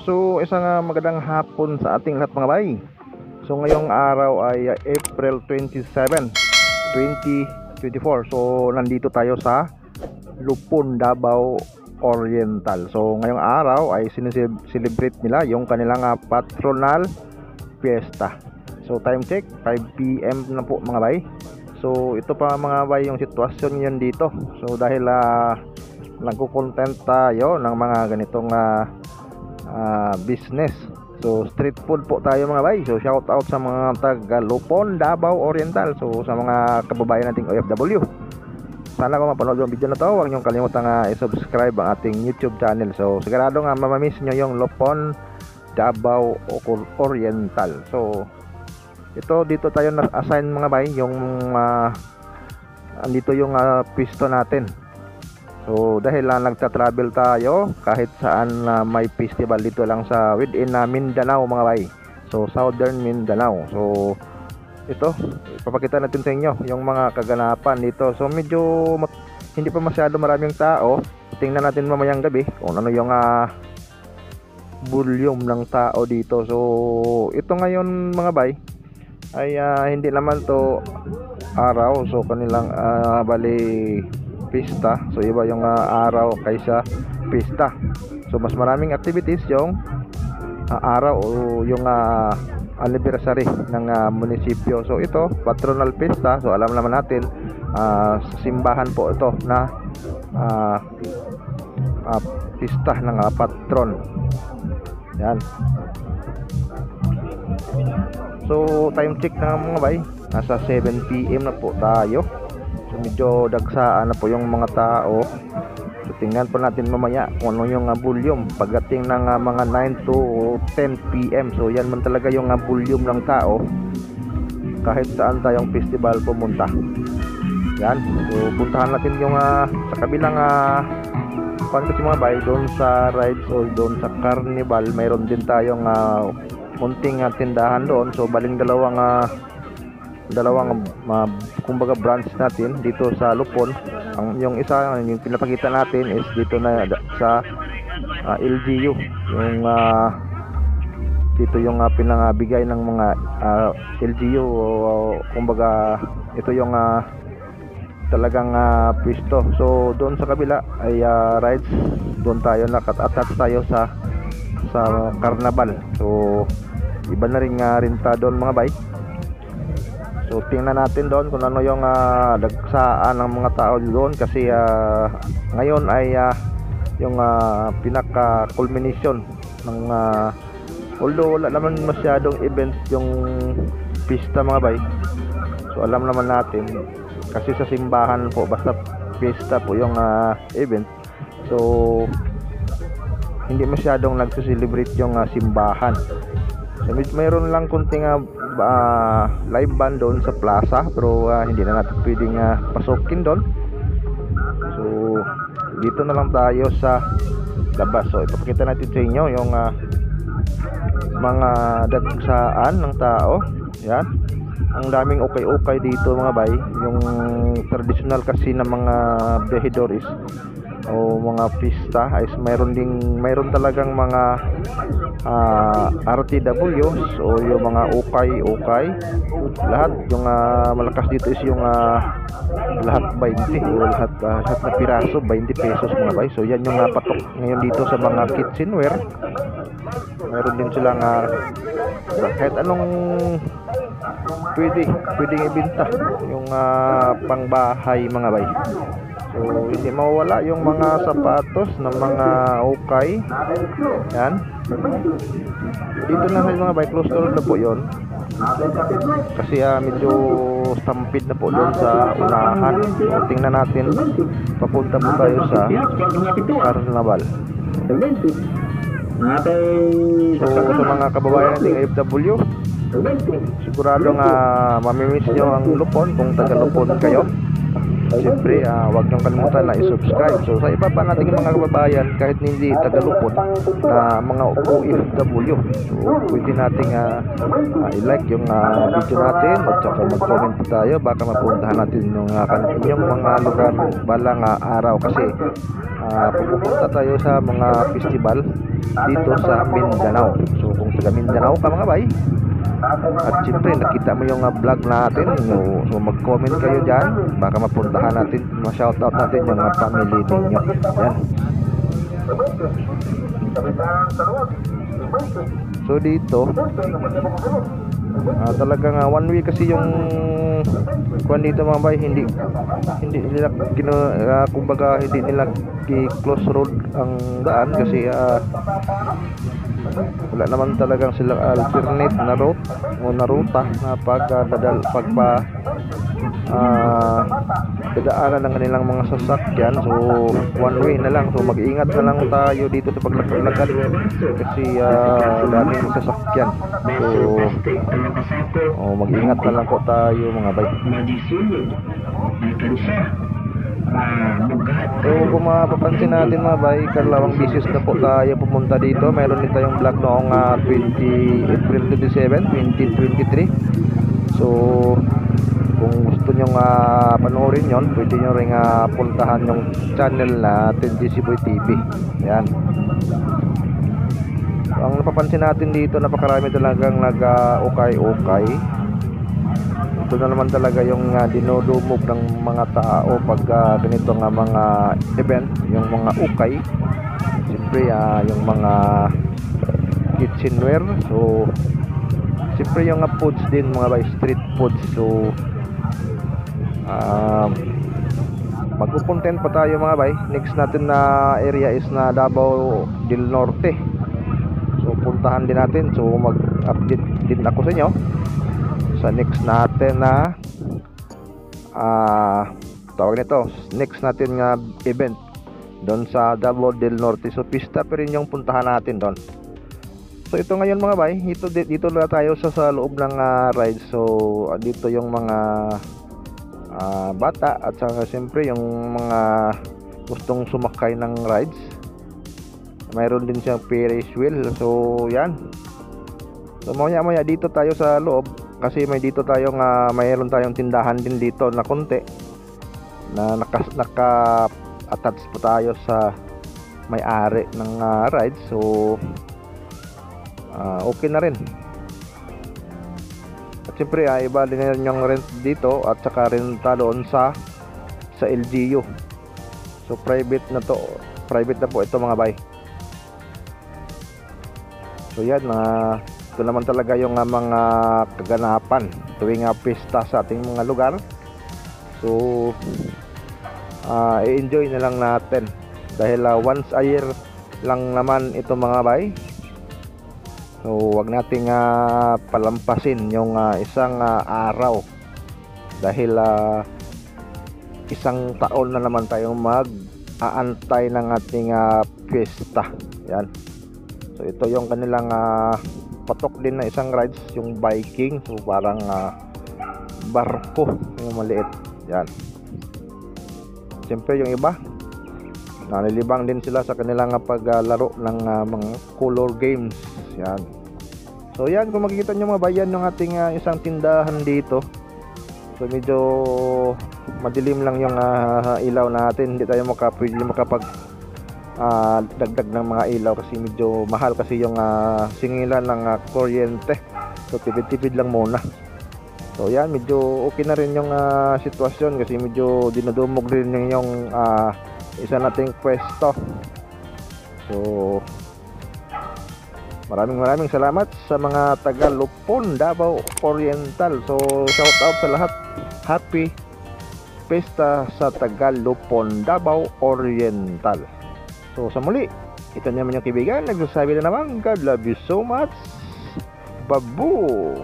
So isang magandang hapon sa ating lahat mga bay. So ngayong araw ay April 27, 2024. So nandito tayo sa Lupon, Davao Oriental. So ngayong araw ay sineselebrate nila yung kanilang patronal fiesta. So time check 5 PM na po mga bay. So ito pa mga bay yung sitwasyon ngayon dito. So dahil nagko-content tayo ng mga ganitong business. So street food po tayo mga bay. So shout out sa mga taga Lupon, Davao Oriental. So sa mga kababayan nating OFW, sana kung mapanood yung video na to, huwag niyong kalimutan i-subscribe ang ating YouTube channel. So sigurado nga mamamiss nyo yung Lupon, Davao Oriental. So dito tayo na-assign mga bay, yung andito yung pisto natin. So dahil nagta-travel tayo kahit saan may festival dito lang sa within Mindanao mga bay. So Southern Mindanao. So ito, ipapakita natin sa inyo yung mga kaganapan dito. So medyo hindi pa masyado maraming tao. Tingnan natin mamayang gabi kung ano yung volume ng tao dito. So ito ngayon mga bay ay hindi naman to araw. So kanilang bali pista. So iba yung araw kaysa pista. So mas maraming activities yung araw o yung anniversary ng munisipyo. So ito patronal pista. So alam naman natin sa simbahan po ito na pista ng patron. Yan. So time check na mga bay, nasa 7 PM na po tayo. So medyo dagsaan na po yung mga tao. So tingnan po natin mamaya kung ano yung volume pagdating ng mga 9 to 10 PM. So yan man talaga yung volume ng tao kahit saan tayong festival pumunta. Yan. So puntahan natin yung sa kabilang kasi mga bay, doon sa rides o doon sa carnival mayroon din tayong munting tindahan doon. So baling dalawang kumbaga branch natin dito sa Lupon. Yung isa yung pinapakita natin is dito na sa LGU. Yung dito yung pinangabigay ng mga LGU kumbaga ito yung talagang pisto. So doon sa kabila ay rides, doon tayo naka-attach tayo sa carnival. So iba na rin rinta doon mga bay. So tingnan natin doon kung ano yung dagsaan ng mga tao doon kasi ngayon ay yung pinaka culmination ng although wala naman masyadong event yung pista mga bay. So alam naman natin kasi sa simbahan po basta pista po yung event. So hindi masyadong nagse-celebrate yung simbahan. So mayroon lang kunting live band doon sa plaza pero hindi na natin pwedeng pasukin doon. So dito na lang tayo sa labas. So ipapakita natin sa inyo yung mga dagsaan ng tao. Yan. Ang daming ukay-ukay dito mga bay. Yung traditional kasi ng mga behedores o mga pista ay mayroon talagang mga RTWs o yung mga ukay lahat. Yung malakas dito is yung lahat 20 o lahat na piraso 20 pesos mga bay. So yan yung patok ngayon dito sa mga kitchenware. Mayroon din silang kahit anong pwedeng ibenta yung pangbahay mga bay. So hindi mawala yung mga sapatos ng mga ukay. Yan. Dito na sa mga bay, close to na po yon. Kasi medyo stampede na po doon sa unahan. So tingnan natin, papunta po tayo sa carnival. So sa mga kababayan nating AFW, sigurado mamimiss nyo ang Lupon kung taga Lupon kayo. siyempre huwag niyong kalimutan na i-subscribe. So sa iba pa nating mga kababayan kahit hindi Tagalupon na mga OFW, so pwede nating i-like yung video natin at saka mag-comment po tayo, baka mapuntahan natin yung inyong mga lugar balang araw, kasi pupunta tayo sa mga festival dito sa Mindanao. So kung taga Mindanao ka mga bay, at siyempre nakita mo yung vlog natin, so mag-comment kayo dyan, baka mapuntahan natin, ma-shoutout natin yung family ninyo. Yan. So dito talagang one way kasi yung kuan dito mga bay, hindi nila kumbaga hindi nila close road ang daan kasi wala naman talagang silang alternate na route o na ruta na dadaanan ng kanilang mga sasakyan. So one way na lang, so mag-iingat na lang tayo dito sa paglakad kasi daming sasakyan. So mag-iingat na lang po tayo mga bay. So kung mapapansin natin mga bay, karlawang business na po tayo pumunta dito. Meron din tayong vlog noong April 27, 2023. So kung gusto nyo panoorin yon, pwede nyo rin puntahan yung channel natin, GC Boy TV. Yan. Ang napapansin natin dito, napakarami talagang nag-ukay-ukay. Ito na naman talaga yung dinudumog ng mga tao pag ganito nga mga event, yung mga ukay. Siyempre yung mga kitchenware. So siyempre yung foods din mga by street foods. So magpupunten pa tayo mga bay. Next natin na area is na Davao del Norte. So puntahan din natin. So mag-update din ako sa inyo sa next natin na tawag nito, next natin nga event doon sa Davao del Norte. So pista pa rin yung puntahan natin doon. So ito ngayon mga bay, dito na tayo sa loob ng ride. So dito yung mga bata at saka siyempre yung mga gustong sumakay ng rides. Mayroon din siyang Ferris wheel. So yan. So maya dito tayo sa loob kasi may dito tayong mayroon tayong tindahan din dito na konti na naka-attach po tayo sa may-ari ng rides. So okay na rin. At siyempre iba din yung rent dito at saka renta doon sa LGU. So private na po ito mga bay. So yan, ito naman talaga yung mga kaganapan tuwing pista sa ating mga lugar. So i-enjoy na lang natin dahil once a year lang naman ito mga bay. So wag nating palampasin yung isang araw dahil isang taon na naman tayong mag-aantay ng ating pista. Yan. So ito yung kanilang patok din na isang rides, yung biking. So parang barko yung maliit. Yan. Siyempre yung iba nalilibang din sila sa kanilang paglaro ng mga color games. Yan. So yan, kung makikita nyo mga bayan yung ating isang tindahan dito. So medyo madilim lang yung ilaw natin. Hindi tayo pwede makapag dagdag ng mga ilaw kasi medyo mahal kasi yung singilan ng kuryente. So tipid-tipid lang muna. So yan, medyo okay na rin yung sitwasyon kasi medyo dinadumog rin yung isa nating pwesto. So maraming salamat sa mga taga Lupon, Davao Oriental. So shout out sa lahat. Happy Pesta sa taga Lupon, Davao Oriental. So sa muli, ito naman yung kaibigan, nagsasabi na naman, God love you so much. Babu!